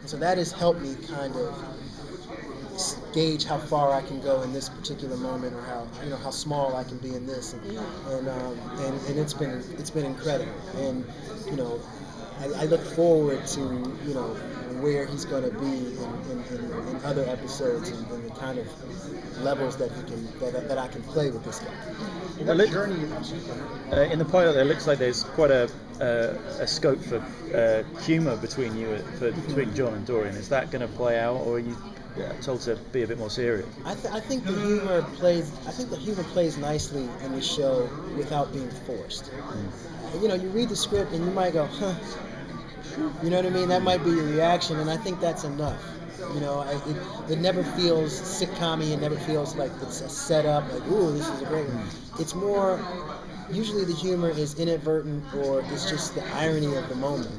And so that has helped me kind of gauge how far I can go in this particular moment, or how small I can be in this, and it's been incredible. And you know, I look forward to where he's going to be in other episodes, and the kind of levels that he can that I can play with this guy. What journey in the pilot? It looks like there's quite a scope for humour between between John and Dorian. Is that going to play out, or are you told to be a bit more serious? I think the humor plays nicely in the show without being forced. You read the script and you might go, huh. You know what I mean? That might be your reaction, and I think that's enough. It never feels sitcom-y. It never feels like it's a setup, like, ooh, this is a great one. It's more, usually the humor is inadvertent, or it's just the irony of the moment.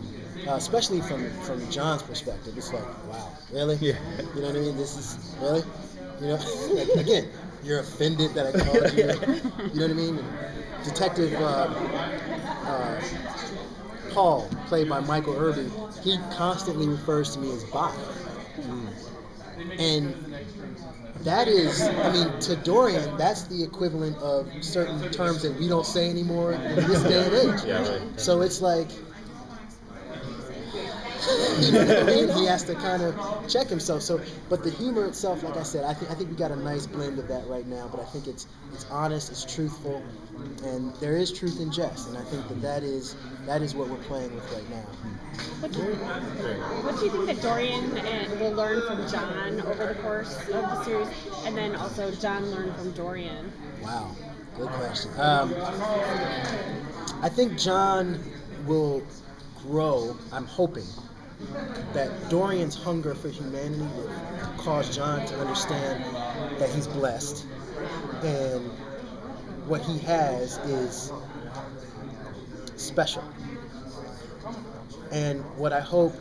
Especially from John's perspective. It's like, wow, really? Yeah. You know what I mean? This is, really? Like, again, you're offended that I called you. You know what I mean? Detective Paul, played by Michael Irby, he constantly refers to me as Bob. And that is, to Dorian, that's the equivalent of certain terms that we don't say anymore in this day and age. Yeah, right. So it's like, you know what I mean? He has to kind of check himself. So, but the humor itself, like I said, I think we got a nice blend of that right now. But I think it's honest, it's truthful, and there is truth in jest. And I think that is what we're playing with right now. What do you think that Dorian will learn from John over the course of the series, and then also John learn from Dorian? Wow, good question. I think John will grow. I'm hoping that Dorian's hunger for humanity will cause John to understand that he's blessed, and what he has is special. And what I hope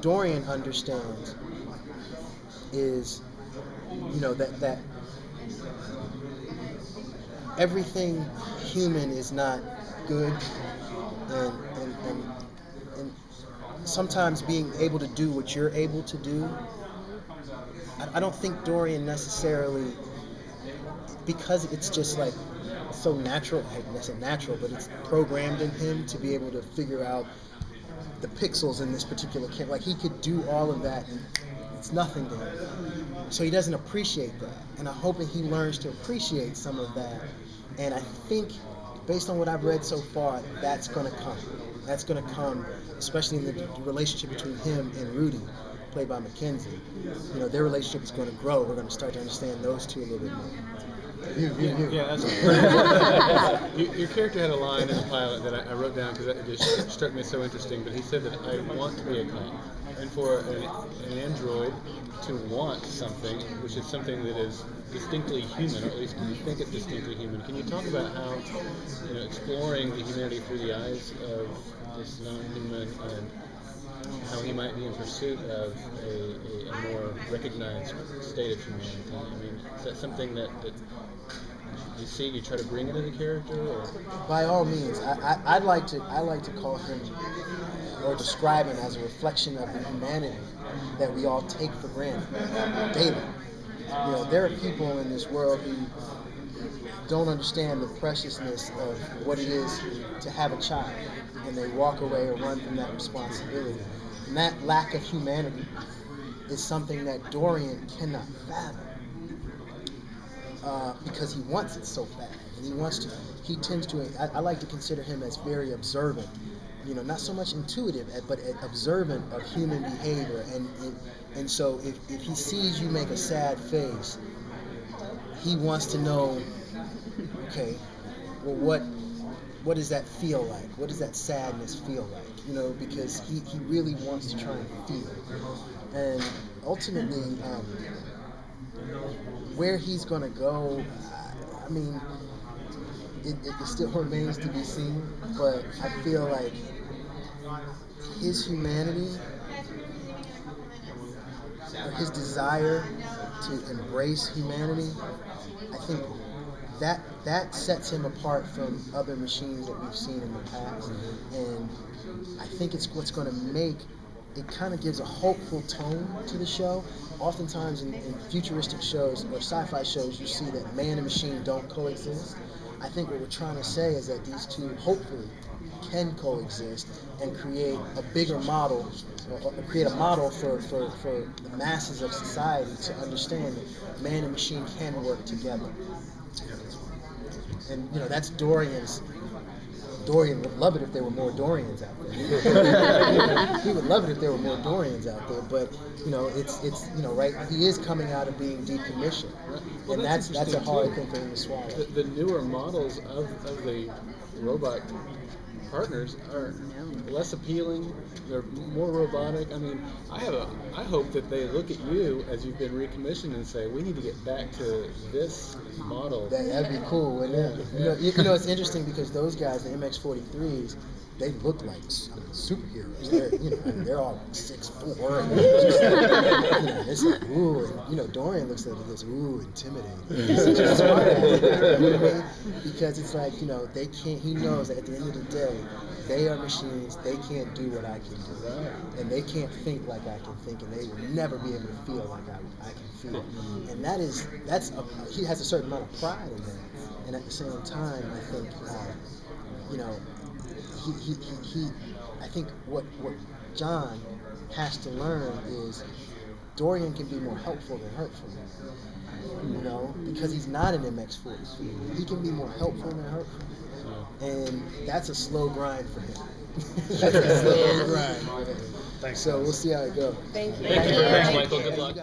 Dorian understands is, that everything human is not good, and sometimes being able to do what you're able to do. I don't think Dorian necessarily, because it's just like so natural, it's natural, but it's programmed in him to be able to figure out the pixels in this particular camera. Like, he could do all of that, and it's nothing to him. So he doesn't appreciate that, and I'm hoping he learns to appreciate some of that. And I think, based on what I've read so far, that's going to come. That's going to come, especially in the relationship between him and Rudy, played by Mackenzie. Their relationship is going to grow. We're going to start to understand those two a little bit more. Yeah, that's your character had a line in the pilot that I wrote down because it just struck me so interesting. But he said that I want to be a cop, and for an android to want something, which is something that is distinctly human, or at least you think it's distinctly human. Can you talk about how exploring the humanity through the eyes of this non-human, and how he might be in pursuit of a more recognized state of humanity? Is that something that you try to bring into the character? Or? By all means, I like to call him, or describe him, as a reflection of the humanity that we all take for granted daily. There are people in this world who don't understand the preciousness of what it is to have a child, and they walk away or run from that responsibility. And that lack of humanity is something that Dorian cannot fathom, because he wants it so bad, and he tends to, I like to consider him as very observant, not so much intuitive, but observant of human behavior, and so if he sees you make a sad face, he wants to know, okay, well, what does that feel like? What does that sadness feel like? Because he really wants to try and feel. And ultimately, where he's going to go, it still remains to be seen, but I feel like his humanity, or his desire to embrace humanity, I think that sets him apart from other machines that we've seen in the past, and I think it's what's going to make it kind of gives a hopeful tone to the show. Oftentimes in futuristic shows or sci-fi shows, you see that man and machine don't coexist. I think what we're trying to say is that these two hopefully can coexist and create a bigger model, or create a model for the masses of society to understand that man and machine can work together. And that's Dorian would love it if there were more Dorians out there. He would love it if there were more Dorians out there, but it's right. He is coming out of being decommissioned, Well, and that's a hard too. thing for him to swallow. The newer models of the robot partners are less appealing. They're more robotic. I mean, I hope that they look at you as you've been recommissioned and say, we need to get back to this model. That'd be cool, wouldn't it? It's interesting because those guys, the MX-43s, they look like superheroes. They're all like 6'4". It's like ooh, and Dorian looks like this intimidating. He's just smart at it, you know what I mean? Because it's like they can't. He knows that at the end of the day, they are machines. They can't do what I can do, and they can't think like I can think, and they will never be able to feel like I can feel. And he has a certain amount of pride in that, and at the same time, I think I think what John has to learn is Dorian can be more helpful than hurtful. Because he's not an MX-40. He can be more helpful than hurtful. And that's a slow grind for him. That's a slow grind for him. Thanks. So we'll see how it goes. Thank you. Thank you very much, Michael. Good luck.